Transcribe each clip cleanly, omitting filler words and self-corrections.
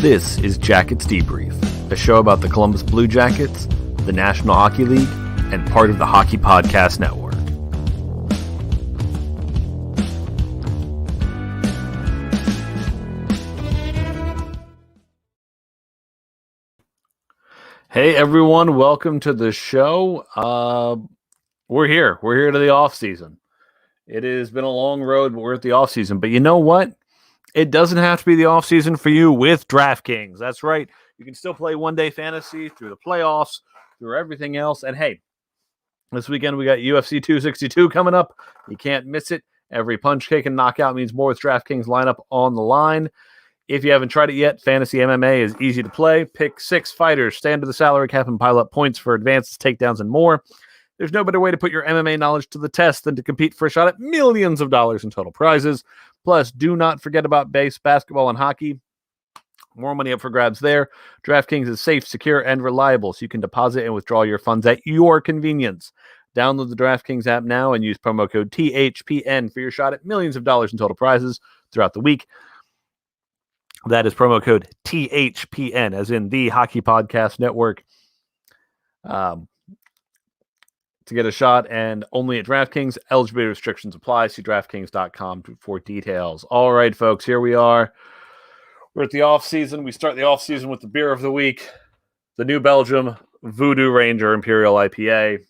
This is Jackets Debrief, a show about the Columbus Blue Jackets, the National Hockey League, and part of the Hockey Podcast Network. Hey everyone, welcome to the show. We're here to the off season. It has been a long road, but we're at the off season. But you know what? It doesn't have to be the off season for you with DraftKings. That's right. You can still play one day fantasy through the playoffs, through everything else. And hey, this weekend we got UFC 262 coming up. You can't miss it. Every punch, kick, and knockout means more with DraftKings lineup on the line. If you haven't tried it yet, Fantasy MMA is easy to play. Pick 6 fighters, stand to the salary cap, and pile up points for advances, takedowns, and more. There's no better way to put your MMA knowledge to the test than to compete for a shot at millions of dollars in total prizes. Plus, do not forget about base, basketball, and hockey. More money up for grabs there. DraftKings is safe, secure, and reliable, so you can deposit and withdraw your funds at your convenience. Download the DraftKings app now and use promo code THPN for your shot at millions of dollars in total prizes throughout the week. That is promo code THPN, as in the Hockey Podcast Network, to get a shot, and only at DraftKings. Eligibility restrictions apply. See DraftKings.com for details. All right, folks, here we are. We're at the off season. We start the off season with the beer of the week, the New Belgium Voodoo Ranger Imperial IPA.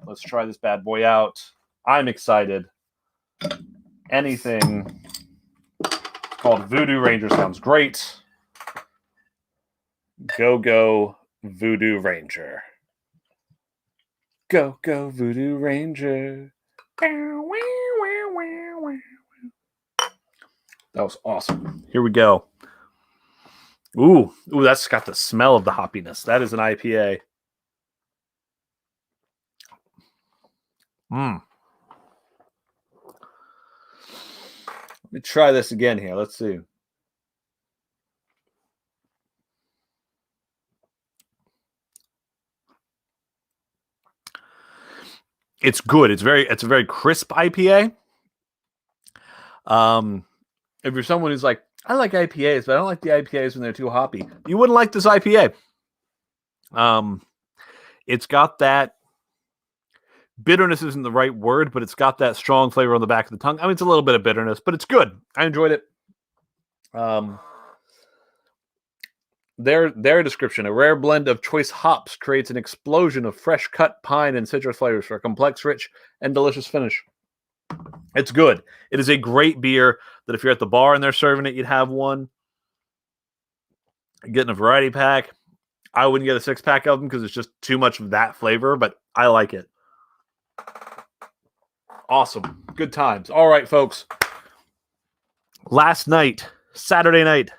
Let's try this bad boy out. I'm excited. Anything called Voodoo Ranger sounds great. Go Voodoo Ranger. Go Voodoo Ranger. That was awesome. Here we go. Ooh, that's got the smell of the hoppiness. That is an IPA. Let me try this again here. Let's see. It's good. It's a very crisp IPA. If you're someone who's like, I like IPAs, but I don't like the IPAs when they're too hoppy, you wouldn't like this IPA. It's got that bitterness isn't the right word, but it's got that strong flavor on the back of the tongue. I mean, it's a little bit of bitterness, but it's good. I enjoyed it. Their description: a rare blend of choice hops creates an explosion of fresh cut pine and citrus flavors for a complex, rich, and delicious finish. It's good. It is a great beer that if you're at the bar and they're serving it, you'd have one. Getting a variety pack. I wouldn't get a 6-pack of them because it's just too much of that flavor, but I like it. Awesome. Good times. All right, folks. Last night, Saturday night,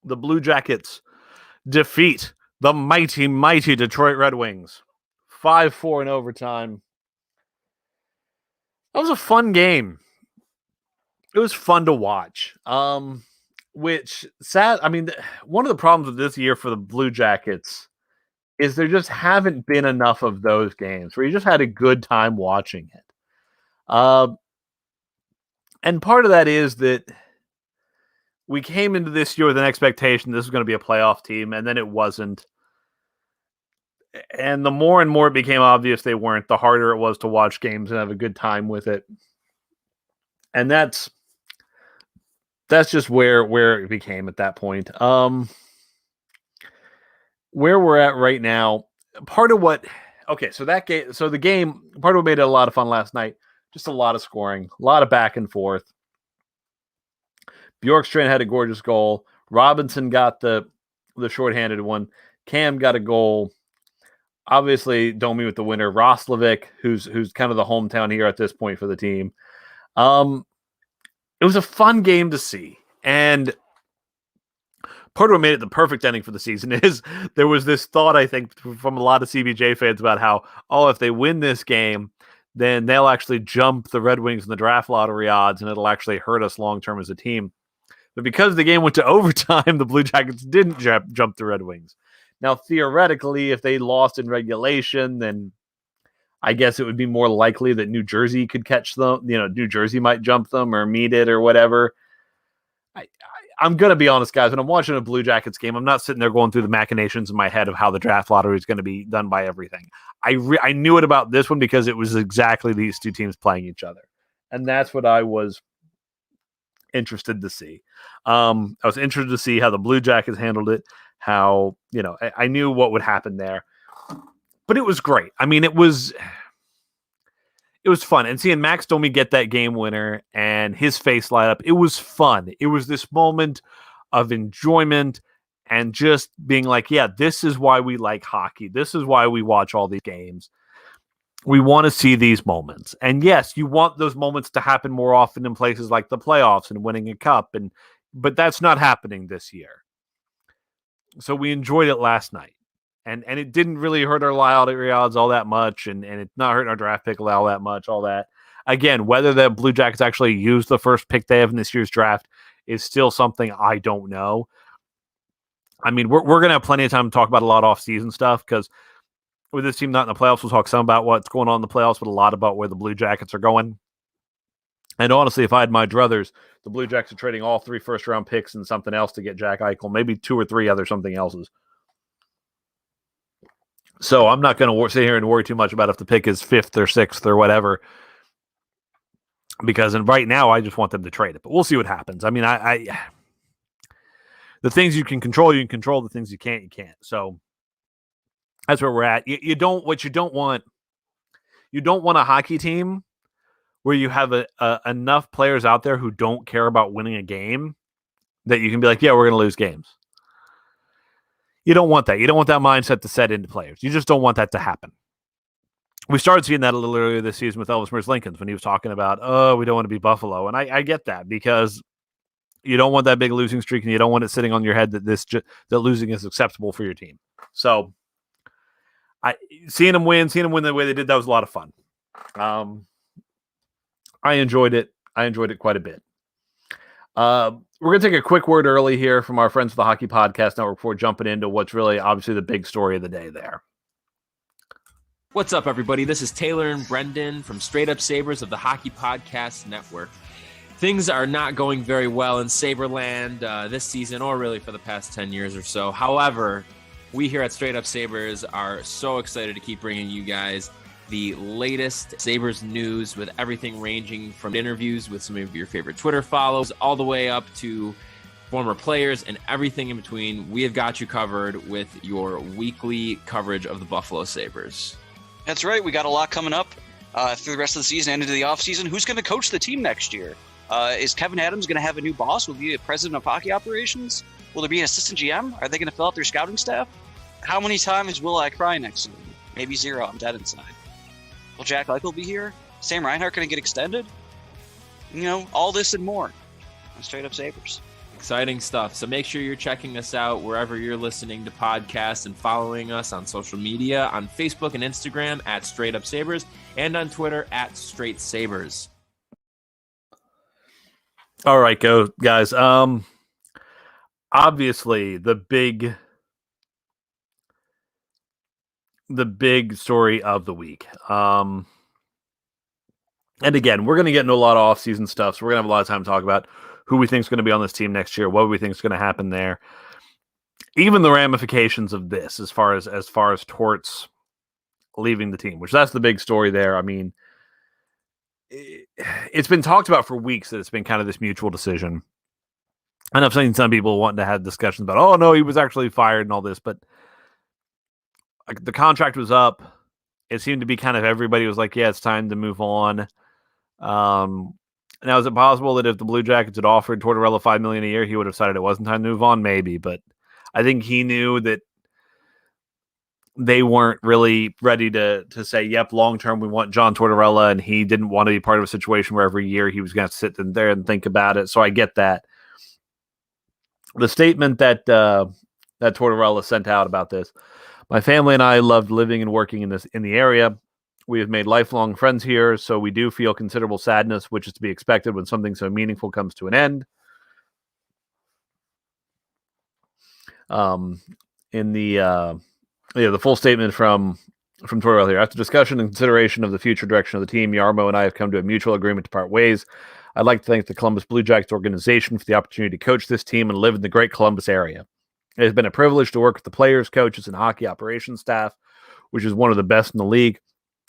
the Blue Jackets defeat the mighty Detroit Red Wings 5-4 in overtime. That was a fun game. It was fun to watch. One of the problems with this year for the Blue Jackets is there just haven't been enough of those games where you just had a good time watching it. And part of that is that we came into this year with an expectation this was going to be a playoff team, and then it wasn't. And the more and more it became obvious they weren't, the harder it was to watch games and have a good time with it. And that's just where it became at that point. Where we're at right now, part of what made it a lot of fun last night, just a lot of scoring, a lot of back and forth. Bjorkstrand had a gorgeous goal. Robinson got the shorthanded one. Cam got a goal. Obviously, Domi with the winner. Roslovic, who's kind of the hometown hero at this point for the team. It was a fun game to see. And part of what made it the perfect ending for the season is there was this thought, I think, from a lot of CBJ fans about how, if they win this game, then they'll actually jump the Red Wings in the draft lottery odds, and it'll actually hurt us long-term as a team. But because the game went to overtime, the Blue Jackets didn't jump the Red Wings. Now, theoretically, if they lost in regulation, then I guess it would be more likely that New Jersey could catch them. New Jersey might jump them or meet it or whatever. I'm going to be honest, guys. When I'm watching a Blue Jackets game, I'm not sitting there going through the machinations in my head of how the draft lottery is going to be done by everything. I knew it about this one because it was exactly these two teams playing each other. And that's what I was interested to see. I was interested to see how the Blue Jackets handled it, how, I knew what would happen there. But it was great. I mean, it was fun. And seeing Max Domi get that game winner and his face light up, it was fun. It was this moment of enjoyment and just being like, yeah, this is why we like hockey. This is why we watch all these games. We want to see these moments. And yes, you want those moments to happen more often in places like the playoffs and winning a cup. But that's not happening this year. So we enjoyed it last night. And it didn't really hurt our lottery odds all that much, and it's not hurting our draft pick all that much, all that. Again, whether the Blue Jackets actually use the first pick they have in this year's draft is still something I don't know. I mean, we're going to have plenty of time to talk about a lot of off-season stuff, because with this team not in the playoffs, we'll talk some about what's going on in the playoffs, but a lot about where the Blue Jackets are going. And honestly, if I had my druthers, the Blue Jackets are trading all 3 first-round picks and something else to get Jack Eichel, maybe 2 or 3 other something else's. So I'm not going to sit here and worry too much about if the pick is 5th or 6th or whatever, because right now I just want them to trade it. But we'll see what happens. I mean, the things you can control. The things you can't. So that's where we're at. You don't want a hockey team where you have enough players out there who don't care about winning a game that you can be like, yeah, we're going to lose games. You don't want that. You don't want that mindset to set into players. You just don't want that to happen. We started seeing that a little earlier this season with Elvis Merzlikins when he was talking about, we don't want to be Buffalo. And I get that, because you don't want that big losing streak, and you don't want it sitting on your head that losing is acceptable for your team. So seeing them win the way they did, that was a lot of fun. I enjoyed it. I enjoyed it quite a bit. We're going to take a quick word early here from our friends at the Hockey Podcast Network before jumping into what's really obviously the big story of the day there. What's up, everybody? This is Taylor and Brendan from Straight Up Sabres of the Hockey Podcast Network. Things are not going very well in Saberland this season, or really for the past 10 years or so. However, we here at Straight Up Sabres are so excited to keep bringing you guys the latest Sabres news, with everything ranging from interviews with some of your favorite Twitter follows all the way up to former players and everything in between. We have got you covered with your weekly coverage of the Buffalo Sabres. That's right. We got a lot coming up through the rest of the season and into the offseason. Who's going to coach the team next year? Is Kevin Adams going to have a new boss? Will he be a president of hockey operations? Will there be an assistant GM? Are they going to fill out their scouting staff? How many times will I cry next season? Maybe 0. I'm dead inside. Will Jack Eichel be here? Sam Reinhart going to get extended? All this and more on Straight Up Sabres. Exciting stuff. So make sure you're checking us out wherever you're listening to podcasts, and following us on social media, on Facebook and Instagram at Straight Up Sabres, and on Twitter at Straight Sabres. All right, go guys. Obviously the big story of the week. And again, we're going to get into a lot of off-season stuff, so we're going to have a lot of time to talk about who we think is going to be on this team next year, what we think is going to happen there, even the ramifications of this as far as Torts leaving the team, which that's the big story there. I mean, it's been talked about for weeks that it's been kind of this mutual decision. And I've seen some people wanting to have discussions about, oh no, he was actually fired and all this, but the contract was up. It seemed to be kind of everybody was like, yeah, it's time to move on. Now, is it possible that if the Blue Jackets had offered Tortorella $5 million a year, he would have decided it wasn't time to move on? Maybe, but I think he knew that they weren't really ready to say, yep, long-term, we want John Tortorella, and he didn't want to be part of a situation where every year he was going to sit in there and think about it. So I get that. The statement that Tortorella sent out about this: my family and I loved living and working in the area. We have made lifelong friends here, so we do feel considerable sadness, which is to be expected when something so meaningful comes to an end. In the full statement from Tortorella here: after discussion and consideration of the future direction of the team, Jarmo and I have come to a mutual agreement to part ways. I'd like to thank the Columbus Blue Jackets organization for the opportunity to coach this team and live in the great Columbus area. It has been a privilege to work with the players, coaches, and hockey operations staff, which is one of the best in the league.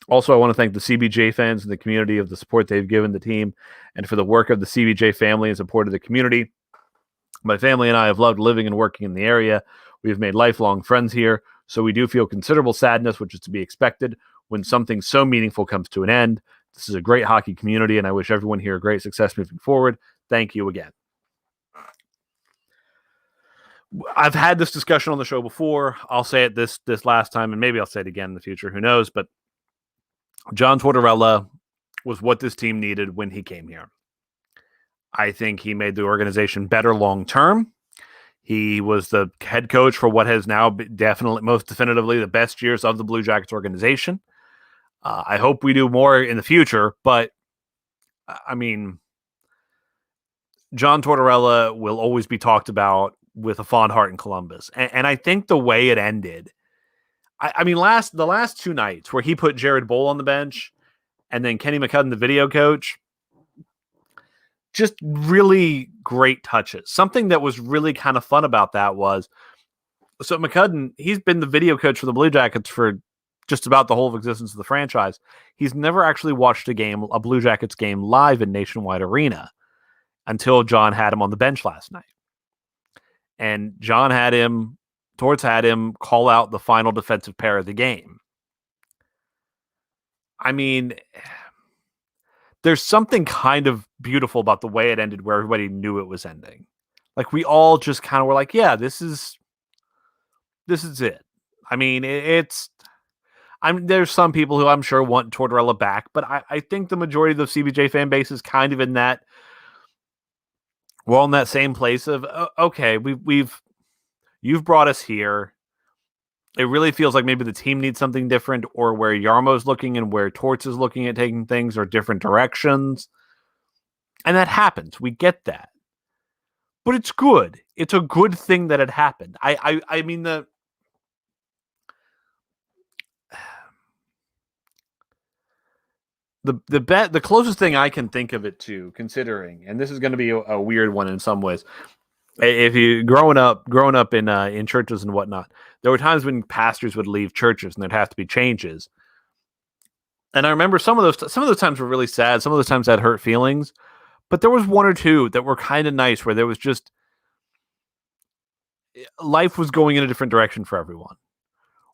Also, I want to thank the CBJ fans and the community of the support they've given the team and for the work of the CBJ family in support of the community. My family and I have loved living and working in the area. We have made lifelong friends here, so we do feel considerable sadness, which is to be expected when something so meaningful comes to an end. This is a great hockey community, and I wish everyone here great success moving forward. Thank you again. I've had this discussion on the show before. I'll say it this last time, and maybe I'll say it again in the future. Who knows? But John Tortorella was what this team needed when he came here. I think he made the organization better long term. He was the head coach for what has now definitely, most definitively, the best years of the Blue Jackets organization. I hope we do more in the future, but I mean, John Tortorella will always be talked about with a fond heart in Columbus. And I think the way it ended, I mean, the last 2 nights where he put Jared Boll on the bench and then Kenny McCudden, the video coach, just really great touches. Something that was really kind of fun about that was, so McCudden, he's been the video coach for the Blue Jackets for just about the whole existence of the franchise. He's never actually watched a Blue Jackets game live in Nationwide Arena until John had him on the bench last night. And Torts had him call out the final defensive pair of the game. I mean, there's something kind of beautiful about the way it ended where everybody knew it was ending. Like, we all just kind of were like, yeah, this is it. I mean, there's some people who I'm sure want Tortorella back, but I think the majority of the CBJ fan base is kind of in that, we're in that same place of, okay, you've brought us here. It really feels like maybe the team needs something different, or where Yarmo's looking and where Torts is looking at taking things are different directions. And that happens. We get that. But it's good. It's a good thing that it happened. I mean, the closest thing I can think of it to, considering, and this is going to be a weird one in some ways, if you growing up in churches and whatnot, there were times when pastors would leave churches and there'd have to be changes. And I remember some of those times were really sad. Some of those times had hurt feelings, but there was 1 or 2 that were kind of nice, where there was just, life was going in a different direction for everyone.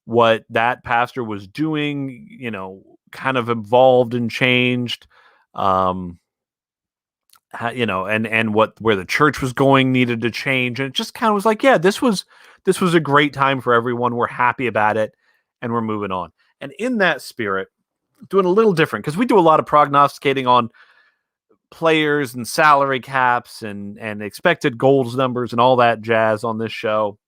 What that pastor was doing, kind of evolved and changed. And where the church was going needed to change. And it just kind of was like, yeah, this was a great time for everyone. We're happy about it and we're moving on. And in that spirit, doing a little different, because we do a lot of prognosticating on players and salary caps and expected goals numbers and all that jazz on this show.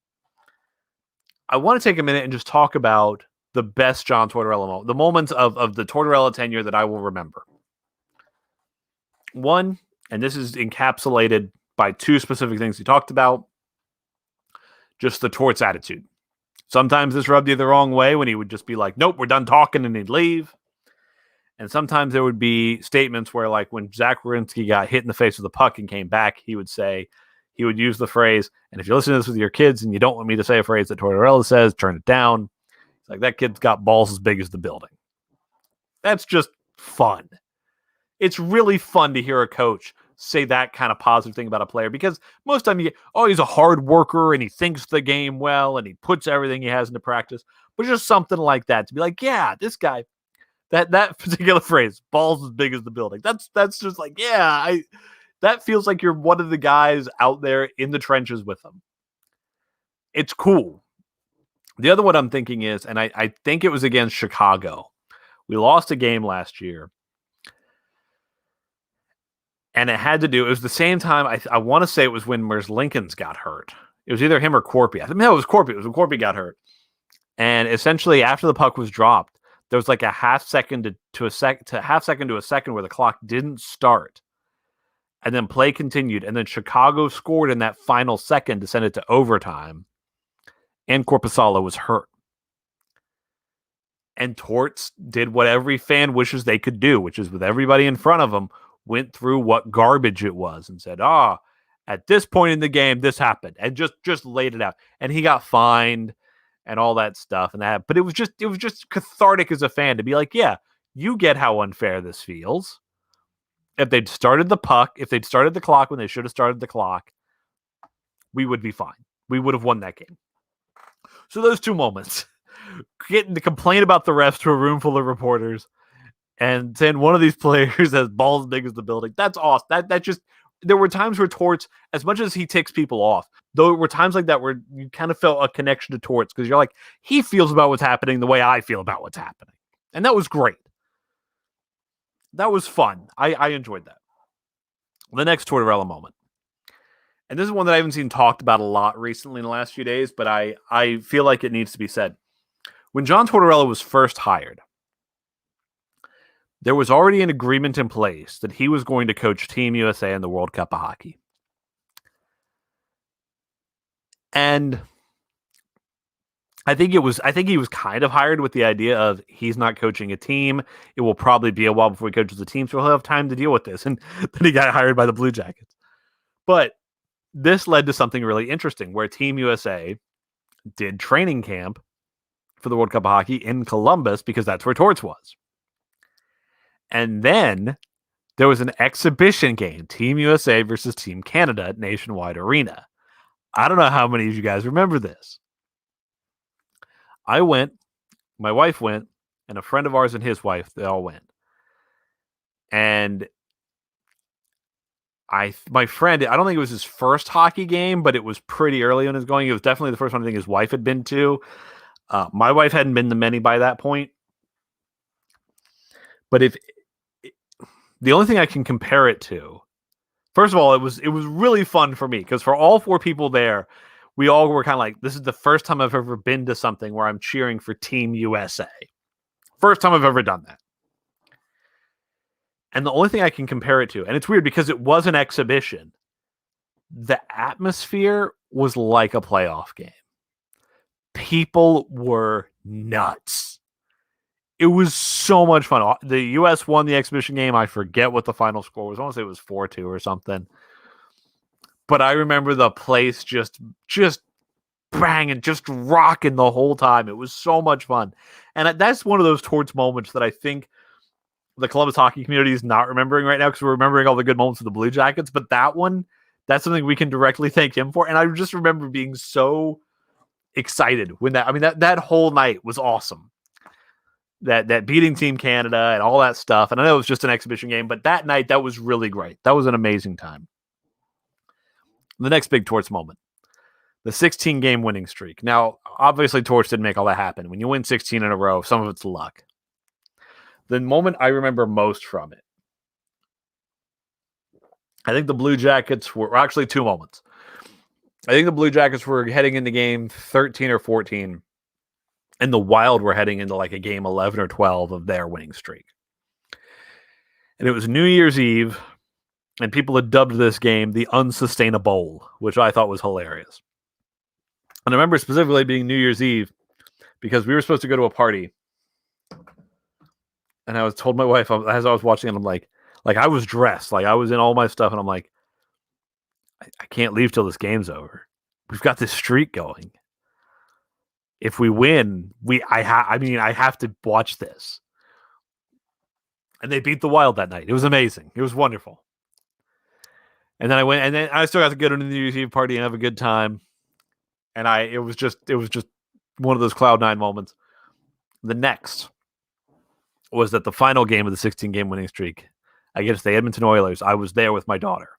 I want to take a minute and just talk about the best John Tortorella moment, the moments of the Tortorella tenure that I will remember. One, and this is encapsulated by 2 specific things he talked about, just the Torts attitude. Sometimes this rubbed you the wrong way when he would just be like, nope, we're done talking, and he'd leave. And sometimes there would be statements where, like, when Zach Werenski got hit in the face with a puck and came back, he would use the phrase, and if you listen to this with your kids and you don't want me to say a phrase that Tortorella says, turn it down. It's like, that kid's got balls as big as the building. That's just fun. It's really fun to hear a coach say that kind of positive thing about a player, because most of the time you get, he's a hard worker and he thinks the game well and he puts everything he has into practice. But just something like that, to be like, yeah, this guy, that particular phrase, balls as big as the building. That's just like, yeah, that feels like you're one of the guys out there in the trenches with them. It's cool. The other one I'm thinking is, and I think it was against Chicago. We lost a game last year. And it was the same time, I want to say it was when Lincolns got hurt. It was either him or Corpy. I think it was Corpy. It was when Corpy got hurt. And essentially, after the puck was dropped, there was like a half second to a second where the clock didn't start. And then play continued. And then Chicago scored in that final second to send it to overtime. And Korpisalo was hurt. And Torts did what every fan wishes they could do, which is, with everybody in front of him, went through what garbage it was and said, at this point in the game, this happened, and just laid it out. And he got fined and all that stuff and that. But it was just cathartic as a fan to be like, yeah, you get how unfair this feels. If they'd started the puck, if they'd started the clock when they should have started the clock, we would be fine. We would have won that game. So those two moments, getting to complain about the refs to a room full of reporters and saying one of these players has balls as big as the building. That's awesome. That just, there were times where Torts, as much as he ticks people off, though there were times like that where you kind of felt a connection to Torts because you're like, he feels about what's happening the way I feel about what's happening. And that was great. That was fun. I enjoyed that. The next Tortorella moment. And this is one that I haven't seen talked about a lot recently in the last few days, but I feel like it needs to be said. When John Tortorella was first hired, there was already an agreement in place that he was going to coach Team USA in the World Cup of Hockey. And I think he was kind of hired with the idea of he's not coaching a team. It will probably be a while before he coaches a team, so he'll have time to deal with this. And then he got hired by the Blue Jackets. But this led to something really interesting where Team USA did training camp for the World Cup of Hockey in Columbus because that's where Torts was. And then there was an exhibition game, Team USA versus Team Canada at Nationwide Arena. I don't know how many of you guys remember this. I went, my wife went, and a friend of ours and his wife, they all went. And my friend, I don't think it was his first hockey game, but it was pretty early on his going. It was definitely the first one I think his wife had been to. My wife hadn't been to many by that point. But the only thing I can compare it to, first of all, it was really fun for me because for all four people there, we all were kind of like, this is the first time I've ever been to something where I'm cheering for Team USA. First time I've ever done that. And the only thing I can compare it to, and it's weird because it was an exhibition, the atmosphere was like a playoff game. People were nuts. It was so much fun. The U.S. won the exhibition game. I forget what the final score was. I want to say it was 4-2 or something. But I remember the place just banging, just rocking the whole time. It was so much fun. And that's one of those Torts moments that I think the Columbus hockey community is not remembering right now because we're remembering all the good moments of the Blue Jackets. But that one, that's something we can directly thank him for. And I just remember being so excited when that whole night was awesome. That beating Team Canada and all that stuff. And I know it was just an exhibition game, but that night, that was really great. That was an amazing time. The next big Torts moment, the 16-game winning streak. Now, obviously, Torts didn't make all that happen. When you win 16 in a row, some of it's luck. The moment I remember most from it, I think the Blue Jackets were actually two moments. I think the Blue Jackets were heading into game 13 or 14, and the Wild were heading into like a game 11 or 12 of their winning streak. And it was New Year's Eve, and people had dubbed this game the Unsustainable, which I thought was hilarious. And I remember specifically being New Year's Eve because we were supposed to go to a party. And I was told my wife, as I was watching it, I'm like I was dressed, like I was in all my stuff, and I'm like, I can't leave till this game's over. We've got this streak going. If we win, I have to watch this. And they beat the Wild that night. It was amazing. It was wonderful. And then I went, and then I still got to go to the New Year's Eve party and have a good time. And it was just one of those Cloud 9 moments. The next was that the final game of the 16-game winning streak against the Edmonton Oilers, I was there with my daughter.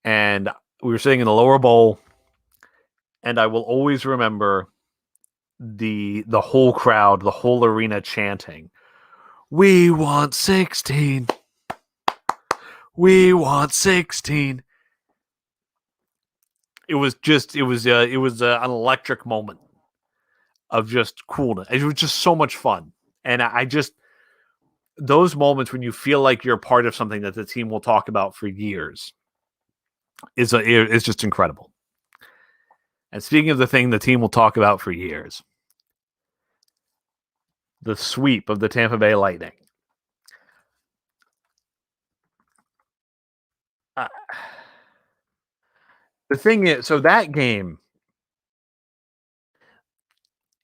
And we were sitting in the lower bowl, and I will always remember the whole crowd, the whole arena chanting, "We want 16. We want 16." It was an electric moment of just coolness. It was just so much fun. And those moments when you feel like you're part of something that the team will talk about for years is just incredible. And speaking of the thing the team will talk about for years, the sweep of the Tampa Bay Lightning. The thing is, so that game,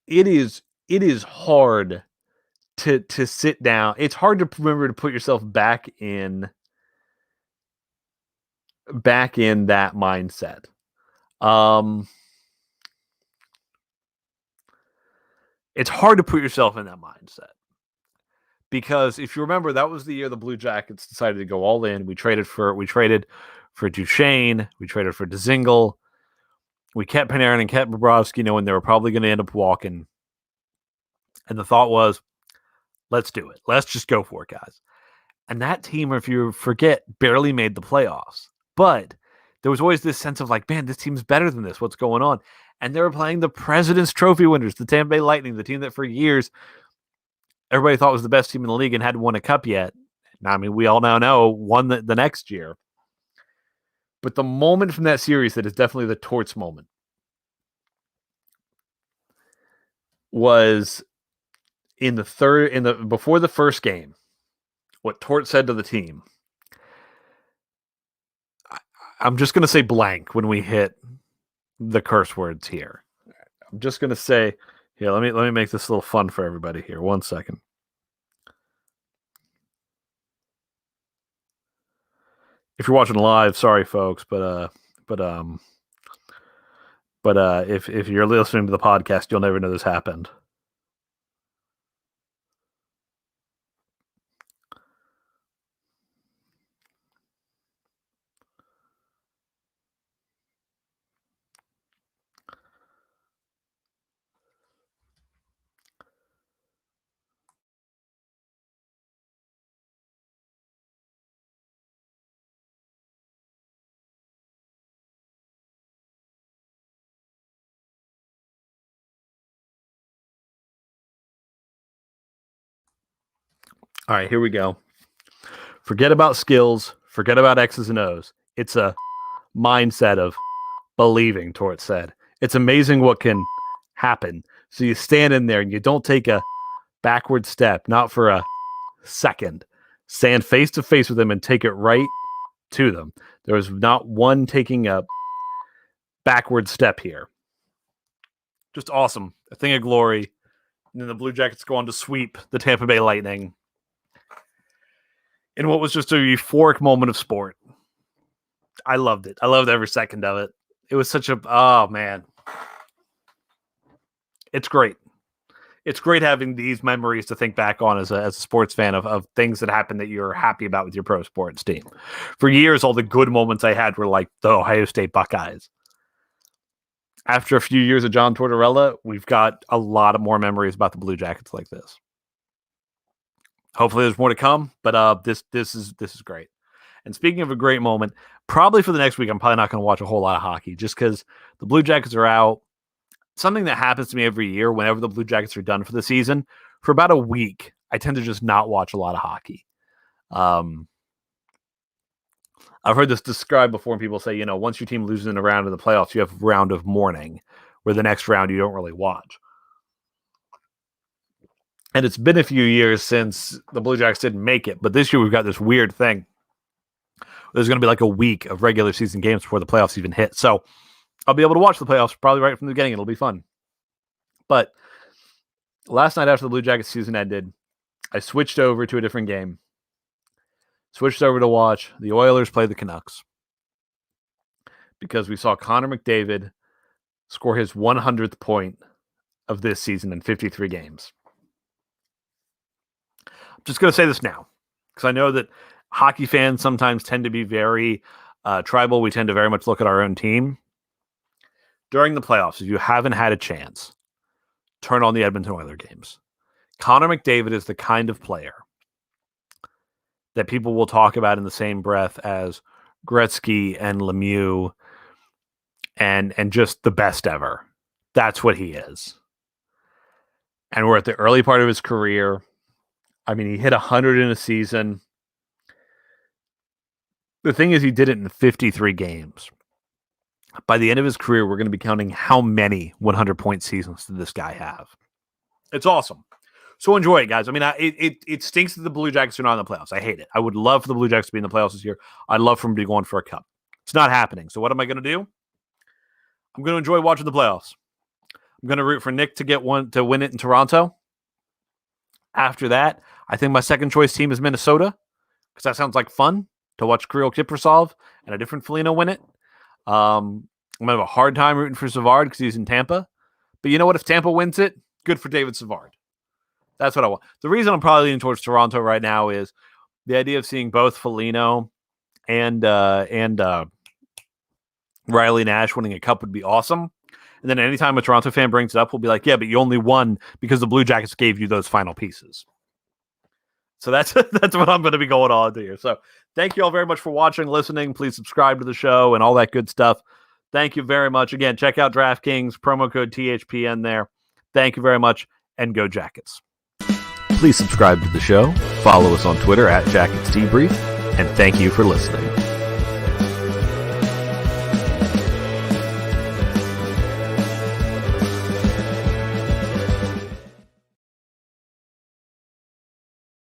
it is hard to sit down. It's hard to remember to put yourself back in that mindset. It's hard to put yourself in that mindset because if you remember, that was the year the Blue Jackets decided to go all in. We traded for Duchesne, we traded for Dzingel, we kept Panarin and kept Bobrovsky, knowing they were probably going to end up walking. And the thought was, let's do it. Let's just go for it, guys. And that team, if you forget, barely made the playoffs. But there was always this sense of like, man, this team's better than this. What's going on? And they were playing the President's Trophy winners, the Tampa Bay Lightning, the team that for years everybody thought was the best team in the league and hadn't won a cup yet. Now, I mean, we all now know won the next year. But the moment from that series that is definitely the Torts moment was before the first game. What Tort said to the team. I'm just going to say blank when we hit the curse words here. I'm just going to say, here, let me make this a little fun for everybody here. 1 second. If you're watching live, sorry folks, but if you're listening to the podcast, you'll never know this happened. All right, here we go. Forget about skills. Forget about X's and O's. It's a mindset of believing, Tort said. It's amazing what can happen. So you stand in there and you don't take a backward step, not for a second. Stand face to face with them and take it right to them. There was not one taking a backward step here. Just awesome. A thing of glory. And then the Blue Jackets go on to sweep the Tampa Bay Lightning in what was just a euphoric moment of sport. I loved it. I loved every second of it. It was such a, oh man. It's great. It's great having these memories to think back on as a sports fan of things that happened that you're happy about with your pro sports team. For years, all the good moments I had were like the Ohio State Buckeyes. After a few years of John Tortorella, we've got a lot of more memories about the Blue Jackets like this. Hopefully there's more to come, but this is great. And speaking of a great moment, probably for the next week, I'm probably not going to watch a whole lot of hockey just because the Blue Jackets are out. Something that happens to me every year whenever the Blue Jackets are done for the season, for about a week, I tend to just not watch a lot of hockey. I've heard this described before, and people say, once your team loses in a round of the playoffs, you have a round of mourning, where the next round you don't really watch. And it's been a few years since the Blue Jackets didn't make it, but this year we've got this weird thing. There's going to be like a week of regular season games before the playoffs even hit. So I'll be able to watch the playoffs probably right from the beginning. It'll be fun. But last night after the Blue Jackets season ended, I switched over to a different game. Switched over to watch the Oilers play the Canucks. Because we saw Connor McDavid score his 100th point of this season in 53 games. I'm just going to say this now, because I know that hockey fans sometimes tend to be very tribal. We tend to very much look at our own team. During the playoffs, if you haven't had a chance, turn on the Edmonton Oilers games. Connor McDavid is the kind of player that people will talk about in the same breath as Gretzky and Lemieux and just the best ever. That's what he is. And we're at the early part of his career. I mean, he hit 100 in a season. The thing is, he did it in 53 games. By the end of his career, we're going to be counting how many 100-point seasons did this guy have. It's awesome. So enjoy it, guys. I mean, it stinks that the Blue Jackets are not in the playoffs. I hate it. I would love for the Blue Jackets to be in the playoffs this year. I'd love for them to be going for a cup. It's not happening. So what am I going to do? I'm going to enjoy watching the playoffs. I'm going to root for Nick to win it in Toronto. After that, I think my second choice team is Minnesota because that sounds like fun to watch Kirill Kaprizov and a different Foligno win it. I'm going to have a hard time rooting for Savard because he's in Tampa. But you know what? If Tampa wins it, good for David Savard. That's what I want. The reason I'm probably leaning towards Toronto right now is the idea of seeing both Foligno and Riley Nash winning a cup would be awesome. And then anytime a Toronto fan brings it up, we'll be like, yeah, but you only won because the Blue Jackets gave you those final pieces. So that's what I'm going to be going on to here. So thank you all very much for watching, listening. Please subscribe to the show and all that good stuff. Thank you very much. Again, check out DraftKings, promo code THPN there. Thank you very much, and go Jackets. Please subscribe to the show, follow us on Twitter @JacketsDebrief, and thank you for listening.